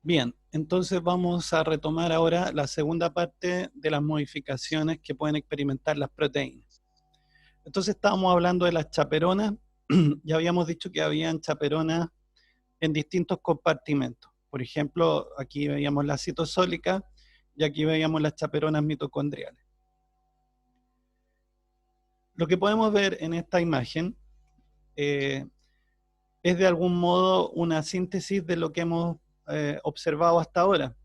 Bien, entonces vamos a retomar ahora la segunda parte de las modificaciones que pueden experimentar las proteínas. Entonces estábamos hablando de las chaperonas. Ya habíamos dicho que habían chaperonas en distintos compartimentos. Por ejemplo, aquí veíamos la citosólica y aquí veíamos las chaperonas mitocondriales. Lo que podemos ver en esta imagen es de algún modo una síntesis de lo que hemos observado hasta ahora.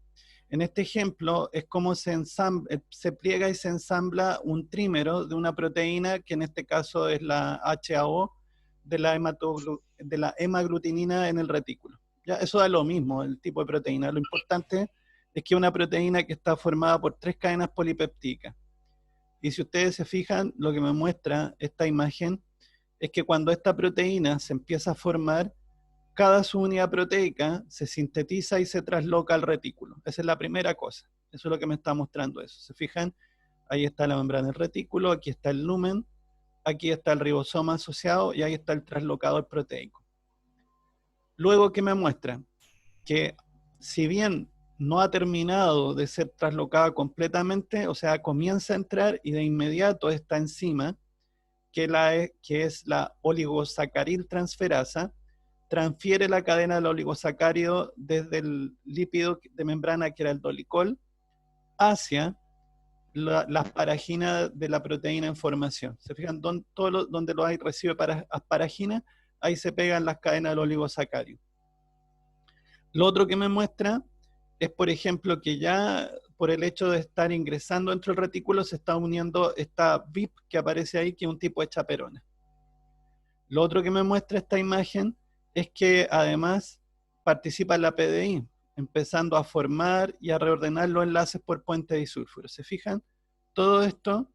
En este ejemplo es como se pliega y se ensambla un trímero de una proteína que en este caso es la HAO de la hemaglutinina en el retículo. ¿Ya? Eso da lo mismo, el tipo de proteína. Lo importante es que es una proteína que está formada por 3 cadenas polipeptídicas. Y si ustedes se fijan, lo que me muestra esta imagen es que cuando esta proteína se empieza a formar, cada subunidad proteica se sintetiza y se trasloca al retículo. Esa es la primera cosa. Eso es lo que me está mostrando eso. ¿Se fijan? Ahí está la membrana del retículo, aquí está el lumen, aquí está el ribosoma asociado y ahí está el traslocador proteico. Luego, ¿qué me muestra? Que si bien no ha terminado de ser traslocada completamente, o sea, comienza a entrar y de inmediato esta enzima, que es la oligosacaril transferasa, transfiere la cadena del oligosacárido desde el lípido de membrana, que era el dolicol, hacia la asparagina de la proteína en formación. ¿Se fijan? Donde lo hay recibe asparagina, ahí se pegan las cadenas del oligosacárido. Lo otro que me muestra es, por ejemplo, que ya por el hecho de estar ingresando dentro del retículo se está uniendo esta VIP que aparece ahí, que es un tipo de chaperona. Lo otro que me muestra esta imagen es que además participa en la PDI, empezando a formar y a reordenar los enlaces por puente disulfuro. ¿Se fijan? Todo esto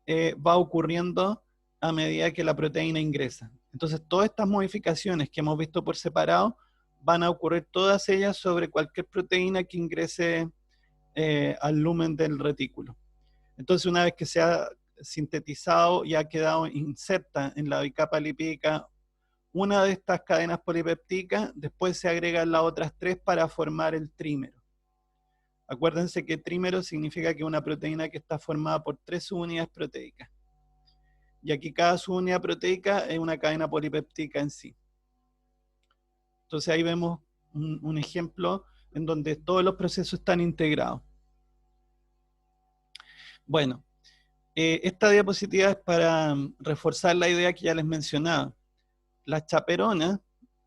va ocurriendo a medida que la proteína ingresa. Entonces, todas estas modificaciones que hemos visto por separado van a ocurrir todas ellas sobre cualquier proteína que ingrese al lumen del retículo. Entonces, una vez que se ha sintetizado y ha quedado inserta en la bicapa lipídica una de estas cadenas polipeptídicas, después se agregan las otras 3 para formar el trímero. Acuérdense que trímero significa que es una proteína que está formada por 3 subunidades proteicas. Y aquí cada subunidad proteica es una cadena polipeptídica en sí. Entonces ahí vemos un ejemplo en donde todos los procesos están integrados. Bueno, esta diapositiva es para reforzar la idea que ya les mencionaba. Las chaperonas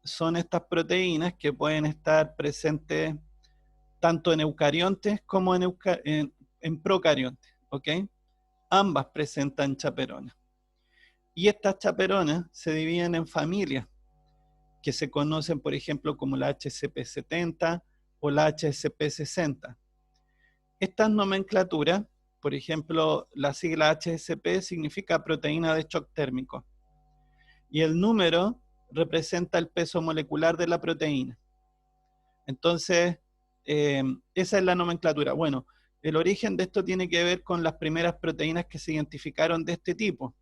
son estas proteínas que pueden estar presentes tanto en eucariontes como en procariontes, ¿ok? Ambas presentan chaperonas. Y estas chaperonas se dividen en familias que se conocen, por ejemplo, como la HCP70 o la HCP60. Estas nomenclaturas, por ejemplo, la sigla HCP significa proteína de shock térmico. Y el número representa el peso molecular de la proteína. Entonces, esa es la nomenclatura. Bueno, el origen de esto tiene que ver con las primeras proteínas que se identificaron de este tipo.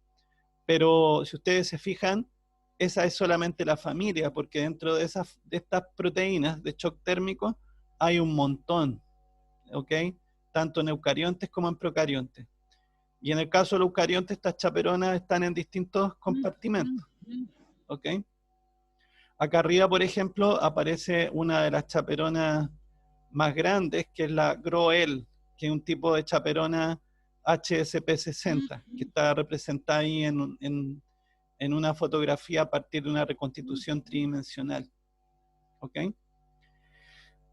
Pero si ustedes se fijan, esa es solamente la familia, porque dentro de estas proteínas de shock térmico hay un montón, ¿ok? Tanto en eucariontes como en procariontes. Y en el caso de los eucariontes, estas chaperonas están en distintos compartimentos, ¿ok? Acá arriba, por ejemplo, aparece una de las chaperonas más grandes, que es la GROEL, que es un tipo de chaperona HSP60, que está representada ahí en una fotografía a partir de una reconstitución tridimensional. ¿Ok?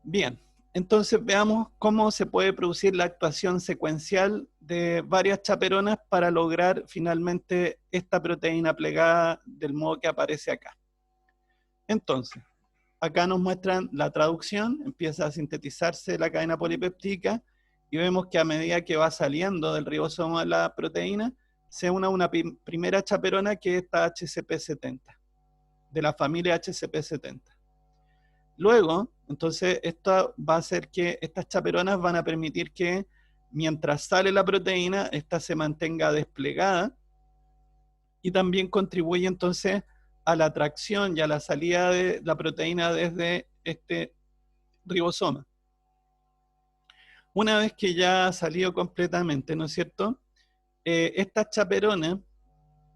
Bien, entonces veamos cómo se puede producir la actuación secuencial de varias chaperonas para lograr finalmente esta proteína plegada del modo que aparece acá. Entonces, acá nos muestran la traducción, empieza a sintetizarse la cadena polipeptídica y vemos que a medida que va saliendo del ribosoma la proteína, se une una primera chaperona que es esta HCP70, de la familia HCP70. Luego, entonces, esto va a hacer que estas chaperonas van a permitir que mientras sale la proteína, esta se mantenga desplegada y también contribuye entonces a la tracción y a la salida de la proteína desde este ribosoma. Una vez que ya ha salido completamente, ¿no es cierto? Estas chaperonas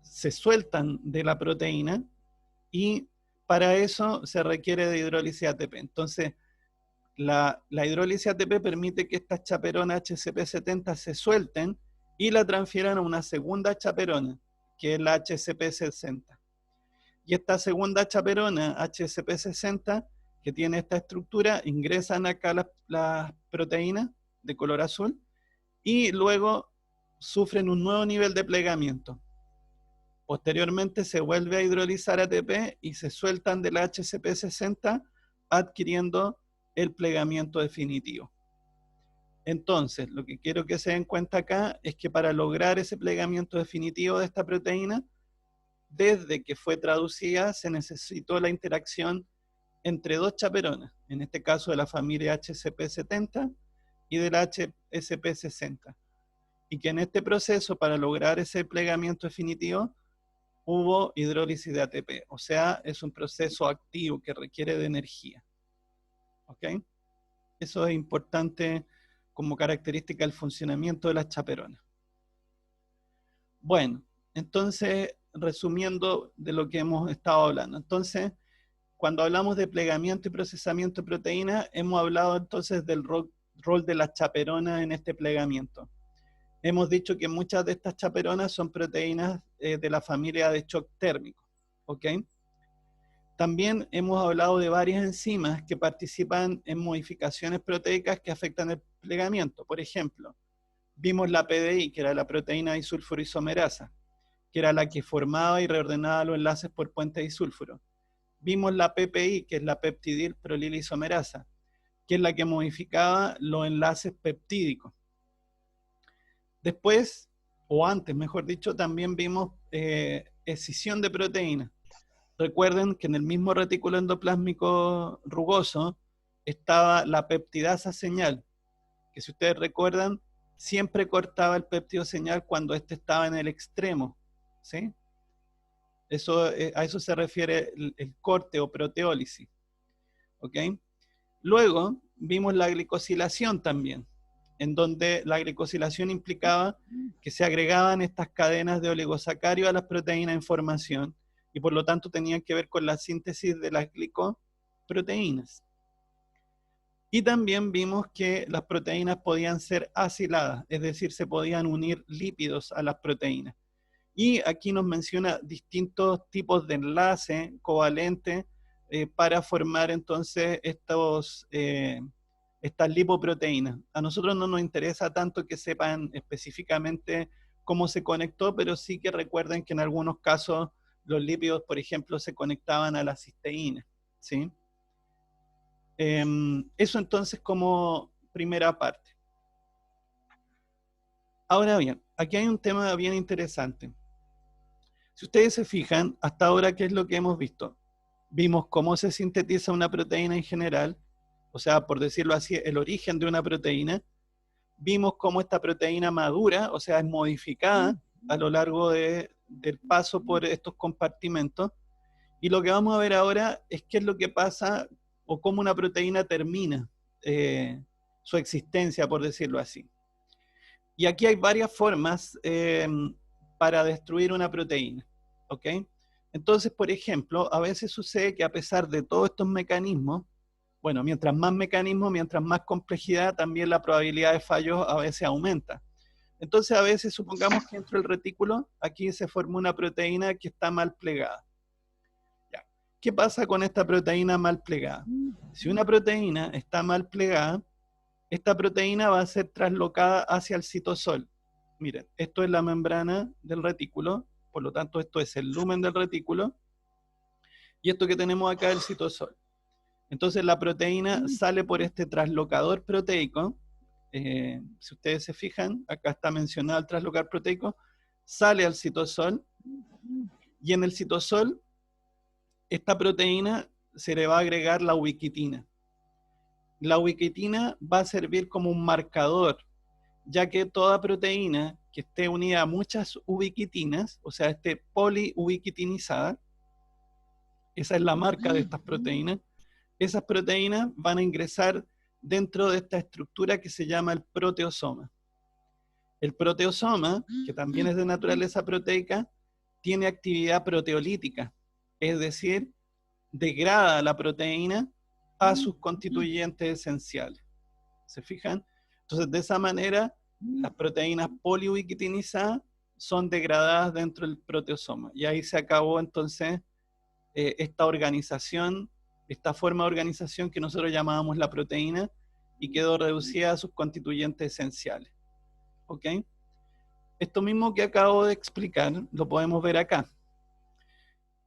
se sueltan de la proteína y para eso se requiere de hidrólisis ATP. Entonces, la hidrólisis ATP permite que estas chaperonas HCP70 se suelten y la transfieran a una segunda chaperona, que es la HCP60. Y esta segunda chaperona, HCP60, que tiene esta estructura, ingresan acá las proteínas de color azul y luego sufren un nuevo nivel de plegamiento. Posteriormente se vuelve a hidrolizar ATP y se sueltan de la HCP60 adquiriendo el plegamiento definitivo. Entonces, lo que quiero que se den cuenta acá es que para lograr ese plegamiento definitivo de esta proteína, desde que fue traducida se necesitó la interacción entre dos chaperonas, en este caso de la familia HCP70 y de la HSP60. Y que en este proceso, para lograr ese plegamiento definitivo, hubo hidrólisis de ATP. O sea, es un proceso activo que requiere de energía. ¿Ok? Eso es importante como característica del funcionamiento de las chaperonas. Bueno, entonces, resumiendo de lo que hemos estado hablando. Entonces, cuando hablamos de plegamiento y procesamiento de proteínas, hemos hablado entonces del rol de las chaperonas en este plegamiento. Hemos dicho que muchas de estas chaperonas son proteínas de la familia de shock térmico. ¿Ok? También hemos hablado de varias enzimas que participan en modificaciones proteicas que afectan el plegamiento. Por ejemplo, vimos la PDI, que era la proteína disulfurisomerasa, que era la que formaba y reordenaba los enlaces por puente disulfuro. Vimos la PPI, que es la peptidil prolilisomerasa, que es la que modificaba los enlaces peptídicos. Después, o antes, mejor dicho, también vimos escisión de proteínas. Recuerden que en el mismo retículo endoplásmico rugoso estaba la peptidasa señal, que si ustedes recuerdan, siempre cortaba el péptido señal cuando éste estaba en el extremo, ¿sí? Eso, a eso se refiere el corte o proteólisis, ¿ok? Luego vimos la glicosilación también, en donde la glicosilación implicaba que se agregaban estas cadenas de oligosacáridos a las proteínas en formación y por lo tanto tenían que ver con la síntesis de las glicoproteínas. Y también vimos que las proteínas podían ser aciladas, es decir, se podían unir lípidos a las proteínas. Y aquí nos menciona distintos tipos de enlace covalente para formar entonces estas lipoproteínas. A nosotros no nos interesa tanto que sepan específicamente cómo se conectó, pero sí que recuerden que en algunos casos los lípidos, por ejemplo, se conectaban a la cisteína, ¿sí? Eso entonces como primera parte. Ahora bien, aquí hay un tema bien interesante. Si ustedes se fijan, hasta ahora, ¿qué es lo que hemos visto? Vimos cómo se sintetiza una proteína en general, o sea, por decirlo así, el origen de una proteína. Vimos cómo esta proteína madura, o sea, es modificada a lo largo del paso por estos compartimentos. Y lo que vamos a ver ahora es qué es lo que pasa o cómo una proteína termina su existencia, por decirlo así. Y aquí hay varias formas para destruir una proteína, ¿ok? Entonces, por ejemplo, a veces sucede que a pesar de todos estos mecanismos, bueno, mientras más mecanismos, mientras más complejidad, también la probabilidad de fallos a veces aumenta. Entonces, a veces, supongamos que dentro del retículo, aquí se forma una proteína que está mal plegada. Ya. ¿Qué pasa con esta proteína mal plegada? Si una proteína está mal plegada, esta proteína va a ser traslocada hacia el citosol. Miren, esto es la membrana del retículo, por lo tanto esto es el lumen del retículo, y esto que tenemos acá es el citosol. Entonces la proteína sale por este traslocador proteico, si ustedes se fijan, acá está mencionado el traslocador proteico, sale al citosol, y en el citosol, esta proteína se le va a agregar la ubiquitina. La ubiquitina va a servir como un marcador, ya que toda proteína que esté unida a muchas ubiquitinas, o sea, poliubiquitinizada, esa es la marca de estas proteínas, esas proteínas van a ingresar dentro de esta estructura que se llama el proteosoma. El proteosoma, que también es de naturaleza proteica, tiene actividad proteolítica, es decir, degrada la proteína a sus constituyentes esenciales. ¿Se fijan? Entonces, de esa manera, las proteínas poliubiquitinizadas son degradadas dentro del proteosoma. Y ahí se acabó entonces esta organización, esta forma de organización que nosotros llamábamos la proteína y quedó reducida a sus constituyentes esenciales. ¿Ok? Esto mismo que acabo de explicar lo podemos ver acá.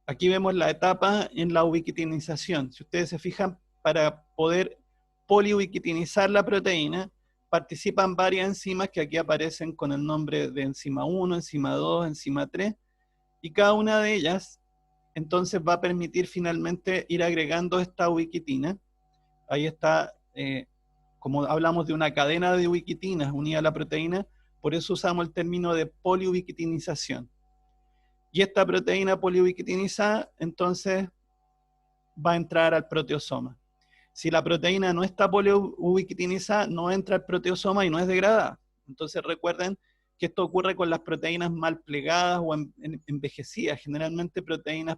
Aquí vemos la etapa en la ubiquitinización. Si ustedes se fijan, para poder poliubiquitinizar la proteína, participan varias enzimas que aquí aparecen con el nombre de enzima 1, enzima 2, enzima 3, y cada una de ellas entonces va a permitir finalmente ir agregando esta ubiquitina. Ahí está, como hablamos de una cadena de ubiquitinas unida a la proteína, por eso usamos el término de poliubiquitinización. Y esta proteína poliubiquitinizada, entonces, va a entrar al proteosoma. Si la proteína no está poliubiquitinizada, no entra al proteosoma y no es degradada. Entonces recuerden que esto ocurre con las proteínas mal plegadas o envejecidas, generalmente proteínas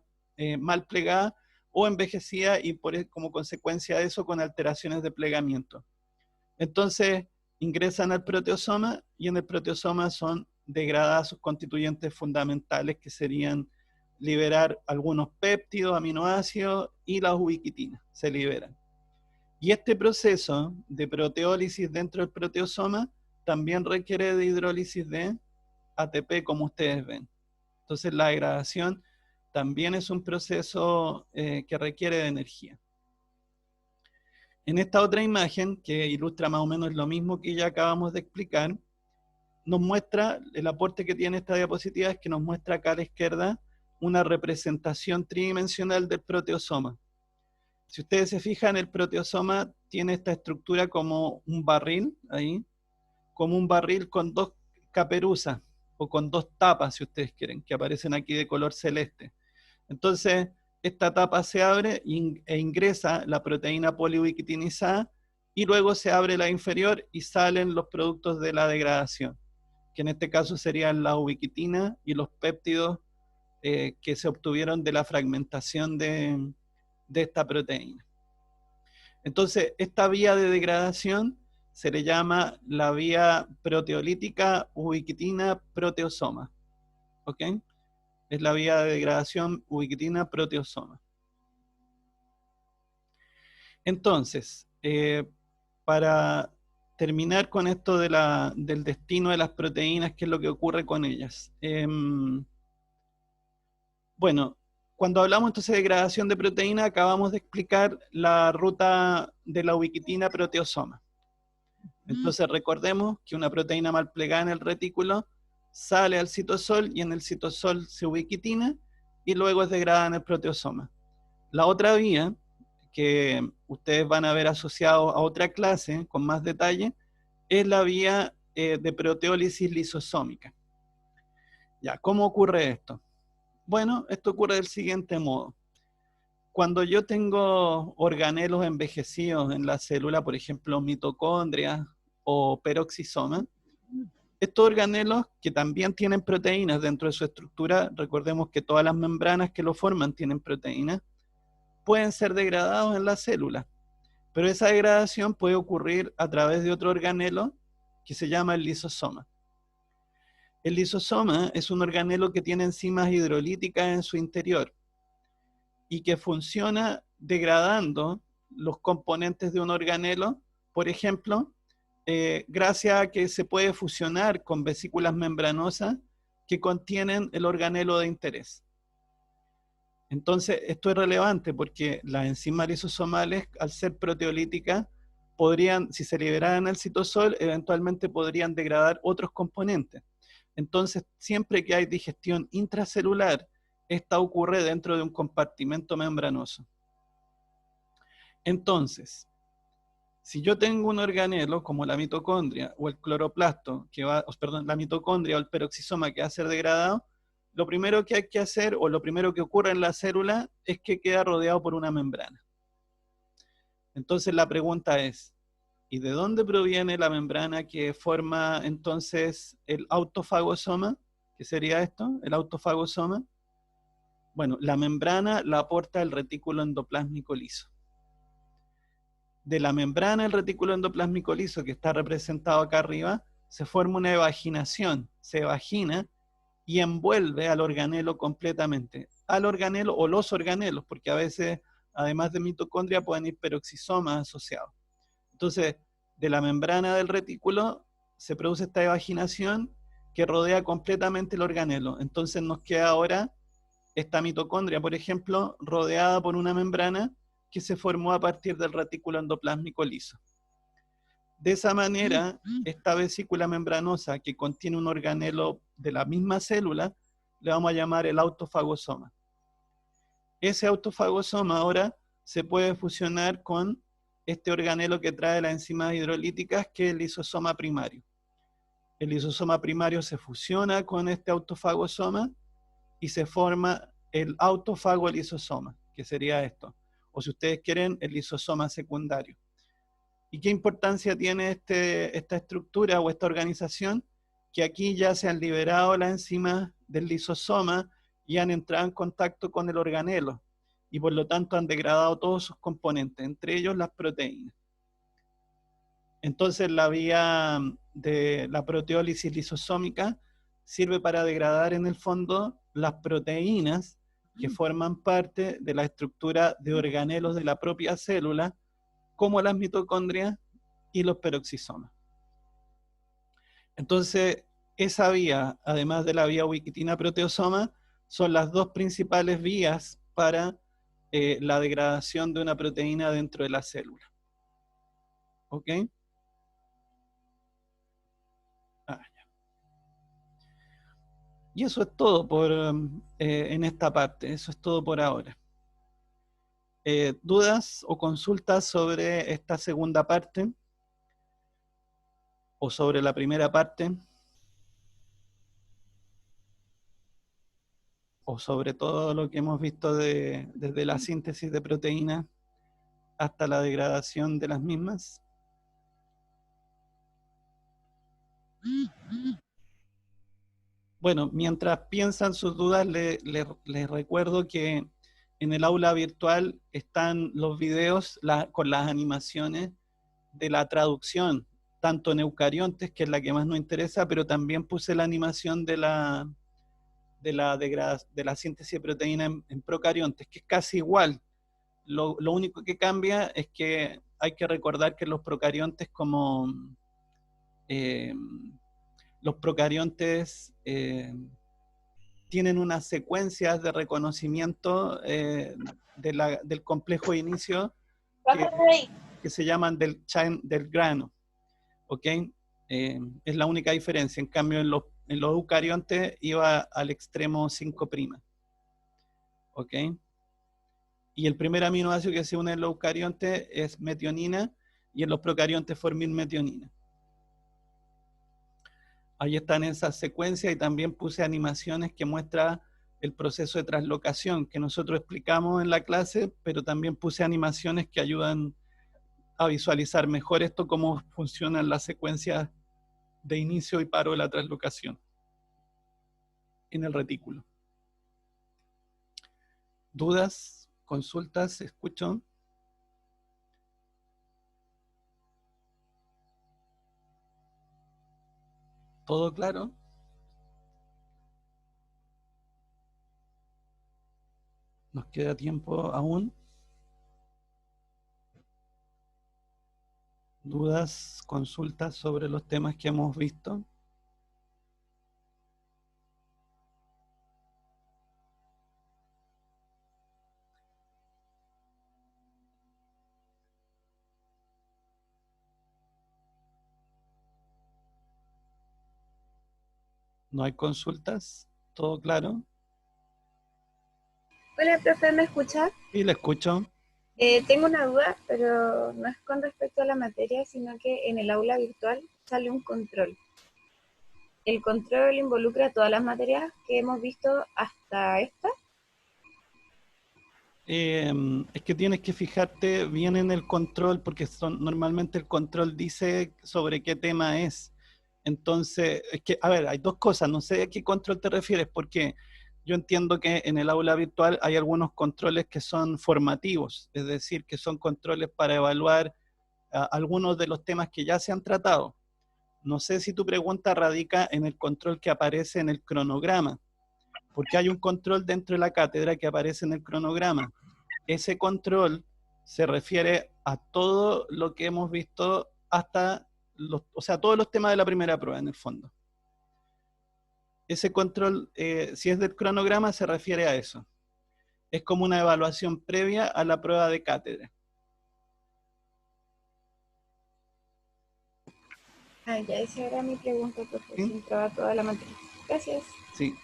mal plegadas o envejecidas y como consecuencia de eso con alteraciones de plegamiento. Entonces ingresan al proteosoma y en el proteosoma son degradadas sus constituyentes fundamentales, que serían liberar algunos péptidos, aminoácidos y las ubiquitinas, se liberan. Y este proceso de proteólisis dentro del proteosoma también requiere de hidrólisis de ATP, como ustedes ven. Entonces la degradación también es un proceso que requiere de energía. En esta otra imagen, que ilustra más o menos lo mismo que ya acabamos de explicar, nos muestra, el aporte que tiene esta diapositiva es que nos muestra acá a la izquierda una representación tridimensional del proteosoma. Si ustedes se fijan, el proteosoma tiene esta estructura como un barril, ahí, como un barril con dos caperuzas, o con dos tapas, si ustedes quieren, que aparecen aquí de color celeste. Entonces, esta tapa se abre e ingresa la proteína poliubiquitinizada, y luego se abre la inferior y salen los productos de la degradación, que en este caso serían la ubiquitina y los péptidos que se obtuvieron de la fragmentación de esta proteína. Entonces, esta vía de degradación se le llama la vía proteolítica ubiquitina proteosoma. ¿Ok? Es la vía de degradación ubiquitina proteosoma. Entonces, para terminar con esto del destino de las proteínas, qué es lo que ocurre con ellas. Bueno, cuando hablamos entonces de degradación de proteína, acabamos de explicar la ruta de la ubiquitina proteosoma. Entonces recordemos que una proteína mal plegada en el retículo sale al citosol y en el citosol se ubiquitina y luego es degradada en el proteosoma. La otra vía, que ustedes van a ver asociado a otra clase con más detalle, es la vía de proteólisis lisosómica. Ya, ¿cómo ocurre esto? Bueno, esto ocurre del siguiente modo. Cuando yo tengo organelos envejecidos en la célula, por ejemplo, mitocondrias o peroxisomas, estos organelos que también tienen proteínas dentro de su estructura, recordemos que todas las membranas que lo forman tienen proteínas, pueden ser degradados en la célula. Pero esa degradación puede ocurrir a través de otro organelo que se llama el lisosoma. El lisosoma es un organelo que tiene enzimas hidrolíticas en su interior y que funciona degradando los componentes de un organelo, por ejemplo, gracias a que se puede fusionar con vesículas membranosas que contienen el organelo de interés. Entonces, esto es relevante porque las enzimas lisosomales, al ser proteolíticas, podrían, si se liberaran al citosol, eventualmente podrían degradar otros componentes. Entonces, siempre que hay digestión intracelular, esta ocurre dentro de un compartimento membranoso. Entonces, si yo tengo un organelo como la mitocondria o el cloroplasto, la mitocondria o el peroxisoma que va a ser degradado, lo primero que hay que hacer, o lo primero que ocurre en la célula, es que queda rodeado por una membrana. Entonces la pregunta es, ¿y de dónde proviene la membrana que forma entonces el autofagosoma? ¿Qué sería esto? El autofagosoma. Bueno, la membrana la aporta el retículo endoplásmico liso. De la membrana del retículo endoplásmico liso, que está representado acá arriba, se forma una evaginación, se evagina y envuelve al organelo completamente. Al organelo o los organelos, porque a veces, además de mitocondria, pueden ir peroxisomas asociados. Entonces, de la membrana del retículo se produce esta evaginación que rodea completamente el organelo. Entonces nos queda ahora esta mitocondria, por ejemplo, rodeada por una membrana que se formó a partir del retículo endoplásmico liso. De esa manera, esta vesícula membranosa que contiene un organelo de la misma célula, le vamos a llamar el autofagosoma. Ese autofagosoma ahora se puede fusionar con este organelo que trae las enzimas hidrolíticas, que es el lisosoma primario. El lisosoma primario se fusiona con este autofagosoma y se forma el autofagolisosoma, que sería esto. O si ustedes quieren, el lisosoma secundario. ¿Y qué importancia tiene esta estructura o esta organización? Que aquí ya se han liberado las enzimas del lisosoma y han entrado en contacto con el organelo, y por lo tanto han degradado todos sus componentes, entre ellos las proteínas. Entonces la vía de la proteólisis lisosómica sirve para degradar en el fondo las proteínas que forman parte de la estructura de organelos de la propia célula, como las mitocondrias y los peroxisomas. Entonces, esa vía, además de la vía ubiquitina-proteosoma, son las dos principales vías para la degradación de una proteína dentro de la célula. ¿Ok? Y eso es todo en esta parte, eso es todo por ahora. ¿Dudas o consultas sobre esta segunda parte? ¿O sobre la primera parte? ¿O sobre todo lo que hemos visto desde la síntesis de proteínas hasta la degradación de las mismas? Bueno, mientras piensan sus dudas, les recuerdo que en el aula virtual están los videos con las animaciones de la traducción, tanto en eucariontes, que es la que más nos interesa, pero también puse la animación de la síntesis de proteína en procariontes, que es casi igual. Lo único que cambia es que hay que recordar que los procariontes eh, los procariontes tienen unas secuencias de reconocimiento del complejo de inicio que se llaman del grano. ¿Ok? Es la única diferencia. En cambio, en los eucariontes iba al extremo 5'. ¿Ok? Y el primer aminoácido que se une en los eucariontes es metionina, y en los procariontes formilmetionina. Ahí están esas secuencias, y también puse animaciones que muestran el proceso de translocación que nosotros explicamos en la clase, pero también puse animaciones que ayudan a visualizar mejor esto, cómo funcionan las secuencias de inicio y paro de la translocación en el retículo. ¿Dudas? ¿Consultas? ¿Escucho? ¿Todo claro? ¿Nos queda tiempo aún? ¿Dudas, consultas sobre los temas que hemos visto? ¿No hay consultas? ¿Todo claro? Hola, profe, ¿me escucha? Sí, le escucho. Tengo una duda, pero no es con respecto a la materia, sino que en el aula virtual sale un control. ¿El control involucra todas las materias que hemos visto hasta esta? Es que tienes que fijarte bien en el control, porque normalmente el control dice sobre qué tema es. Entonces, es que, a ver, hay dos cosas, no sé a qué control te refieres, porque yo entiendo que en el aula virtual hay algunos controles que son formativos, es decir, que son controles para evaluar algunos de los temas que ya se han tratado. No sé si tu pregunta radica en el control que aparece en el cronograma, porque hay un control dentro de la cátedra que aparece en el cronograma. Ese control se refiere a todo lo que hemos visto hasta o sea, todos los temas de la primera prueba en el fondo. Ese control, si es del cronograma, se refiere a eso. Es como una evaluación previa a la prueba de cátedra. Ah, ya esa era mi pregunta, porque ¿Sí? si entraba toda la materia. Gracias. Sí.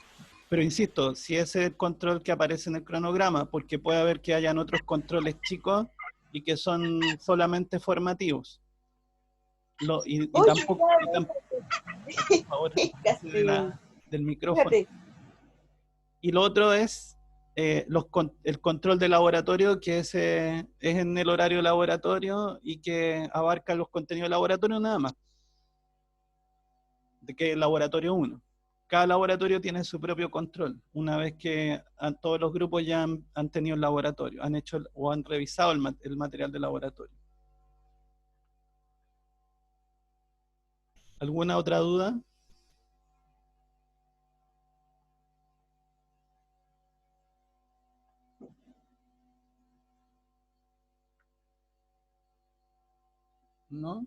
Pero insisto, si ese es el control que aparece en el cronograma, porque puede haber que hayan otros controles chicos y que son solamente formativos. Y Oye, tampoco, por favor, bájese del micrófono. fíjate. Y lo otro es el control de laboratorio, que es en el horario de laboratorio y que abarca los contenidos de laboratorio nada más, de que el laboratorio 1. Cada laboratorio tiene su propio control, una vez que todos los grupos ya han tenido el laboratorio, han hecho o han revisado el material de laboratorio. ¿Alguna otra duda? ¿No?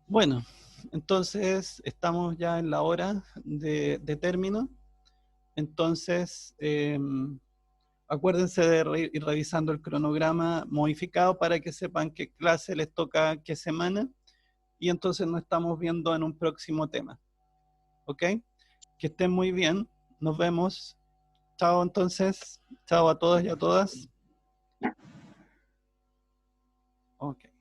Bueno, entonces estamos ya en la hora de término. Entonces, acuérdense de ir revisando el cronograma modificado para que sepan qué clase les toca qué semana. Y entonces nos estamos viendo en un próximo tema. ¿Ok? Que estén muy bien. Nos vemos. Chao entonces. Chao a todos y a todas. Ok.